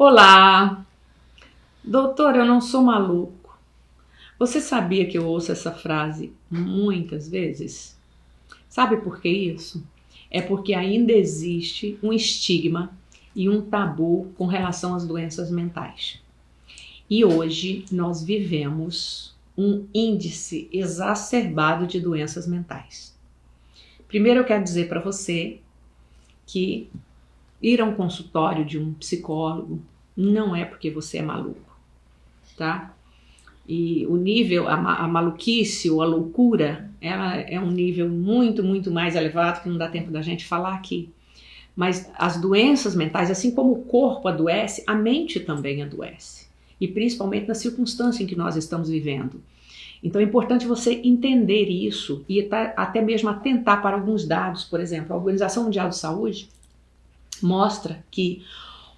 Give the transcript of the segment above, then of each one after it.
Olá, doutor, eu não sou maluco. Você sabia que eu ouço essa frase muitas vezes? Sabe por que isso? É porque ainda existe um estigma e um tabu com relação às doenças mentais. E hoje nós vivemos um índice exacerbado de doenças mentais. Primeiro eu quero dizer para você que ir a um consultório de um psicólogo não é porque você é maluco, tá? E o nível, a maluquice ou a loucura, ela é um nível muito, muito mais elevado que não dá tempo da gente falar aqui. Mas as doenças mentais, assim como o corpo adoece, a mente também adoece. E principalmente na circunstância em que nós estamos vivendo. Então é importante você entender isso e até mesmo atentar para alguns dados. Por exemplo, a Organização Mundial de Saúde mostra que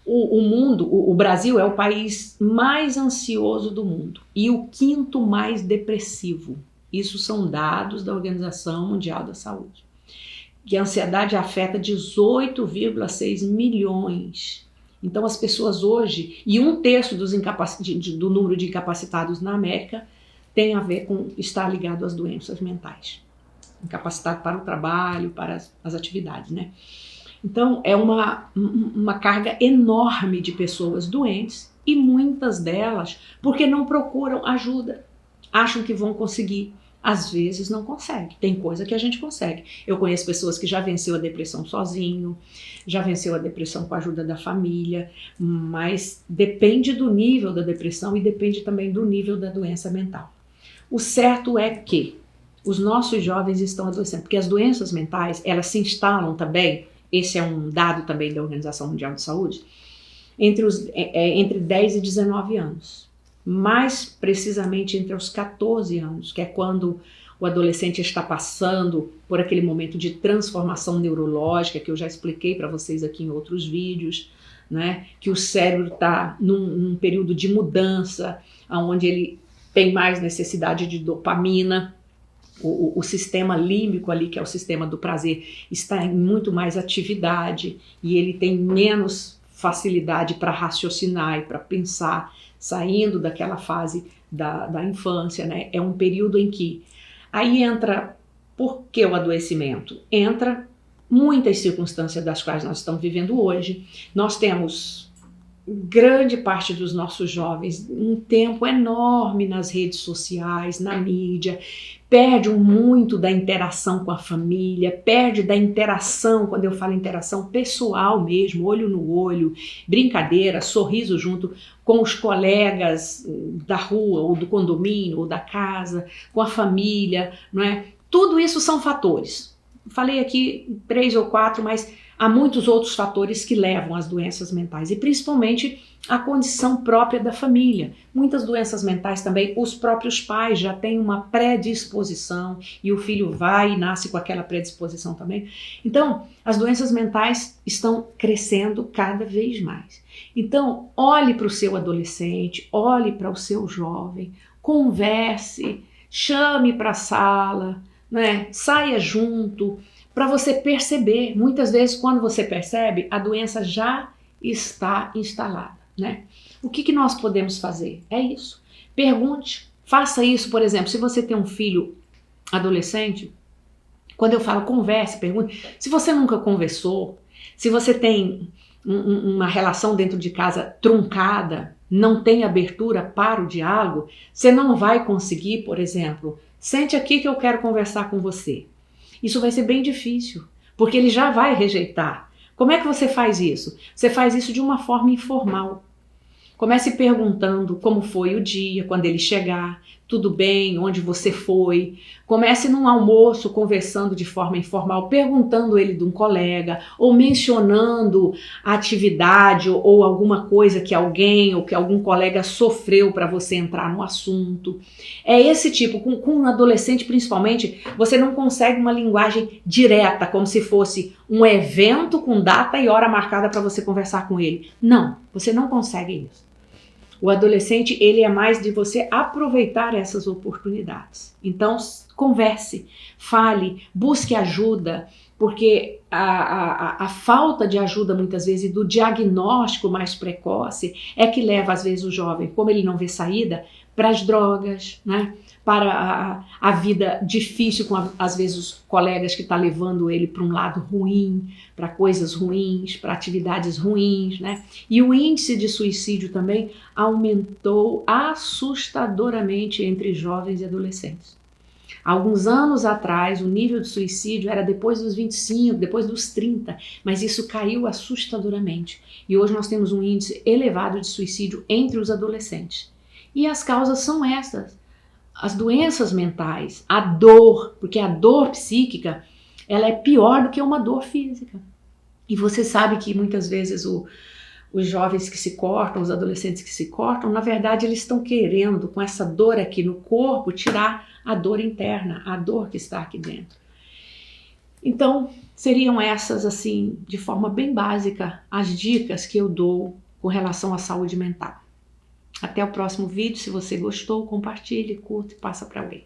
o Brasil é o país mais ansioso do mundo e o quinto mais depressivo. Isso são dados da Organização Mundial da Saúde. Que a ansiedade afeta 18,6 milhões. Então as pessoas hoje, e um terço do número de incapacitados na América tem a ver com estar ligado às doenças mentais. Incapacitado para o trabalho, para as atividades, né? Então é uma carga enorme de pessoas doentes e muitas delas porque não procuram ajuda, acham que vão conseguir, às vezes não consegue, tem coisa que a gente consegue. Eu conheço pessoas que já venceu a depressão sozinho, já venceu a depressão com a ajuda da família, mas depende do nível da depressão e depende também do nível da doença mental. O certo é que os nossos jovens estão adoecendo, porque as doenças mentais, elas se instalam também. Esse é um dado também da Organização Mundial de Saúde, entre 10 e 19 anos. Mais precisamente entre os 14 anos, que é quando o adolescente está passando por aquele momento de transformação neurológica, que eu já expliquei para vocês aqui em outros vídeos, né? Que o cérebro está num período de mudança, onde ele tem mais necessidade de dopamina. O sistema límbico ali, que é o sistema do prazer, está em muito mais atividade e ele tem menos facilidade para raciocinar e para pensar, saindo daquela fase da infância, né? É um período em que aí entra, por que o adoecimento? Entra muitas circunstâncias das quais nós estamos vivendo hoje. Nós temos grande parte dos nossos jovens um tempo enorme nas redes sociais, na mídia, perde muito da interação com a família, perde da interação, quando eu falo interação pessoal mesmo, olho no olho, brincadeira, sorriso junto com os colegas da rua, ou do condomínio, ou da casa, com a família, não é? Tudo isso são fatores. Falei aqui 3 ou 4, mas há muitos outros fatores que levam às doenças mentais e principalmente a condição própria da família. Muitas doenças mentais também, os próprios pais já têm uma predisposição e o filho vai e nasce com aquela predisposição também. Então, as doenças mentais estão crescendo cada vez mais. Então, olhe para o seu adolescente, olhe para o seu jovem, converse, chame para a sala, né? Saia junto, para você perceber. Muitas vezes, quando você percebe, a doença já está instalada, né? O que nós podemos fazer? É isso. Pergunte, faça isso, por exemplo, se você tem um filho adolescente, quando eu falo converse, pergunte. Se você nunca conversou, se você tem uma relação dentro de casa truncada, não tem abertura para o diálogo, você não vai conseguir, por exemplo, sente aqui que eu quero conversar com você. Isso vai ser bem difícil, porque ele já vai rejeitar. Como é que você faz isso? Você faz isso de uma forma informal. Comece perguntando como foi o dia, quando ele chegar, tudo bem, onde você foi. Comece num almoço conversando de forma informal, perguntando ele de um colega, ou mencionando a atividade ou alguma coisa que alguém ou que algum colega sofreu para você entrar no assunto. É esse tipo, com um adolescente principalmente, você não consegue uma linguagem direta, como se fosse um evento com data e hora marcada para você conversar com ele. Não, você não consegue isso. O adolescente, ele é mais de você aproveitar essas oportunidades. Então, converse, fale, busque ajuda, porque a falta de ajuda muitas vezes e do diagnóstico mais precoce é que leva às vezes o jovem, como ele não vê saída, para as drogas, né? Para a vida difícil com às vezes os colegas que estão levando ele para um lado ruim, para coisas ruins, para atividades ruins, né? E o índice de suicídio também aumentou assustadoramente entre jovens e adolescentes. Há alguns anos atrás, o nível de suicídio era depois dos 25, depois dos 30, mas isso caiu assustadoramente. E hoje nós temos um índice elevado de suicídio entre os adolescentes. E as causas são essas: as doenças mentais, a dor, porque a dor psíquica ela é pior do que uma dor física. E você sabe que muitas vezes os jovens que se cortam, os adolescentes que se cortam, na verdade eles estão querendo, com essa dor aqui no corpo, tirar a dor interna, a dor que está aqui dentro. Então, seriam essas, assim, de forma bem básica, as dicas que eu dou com relação à saúde mental. Até o próximo vídeo. Se você gostou, compartilhe, curta e passa para alguém.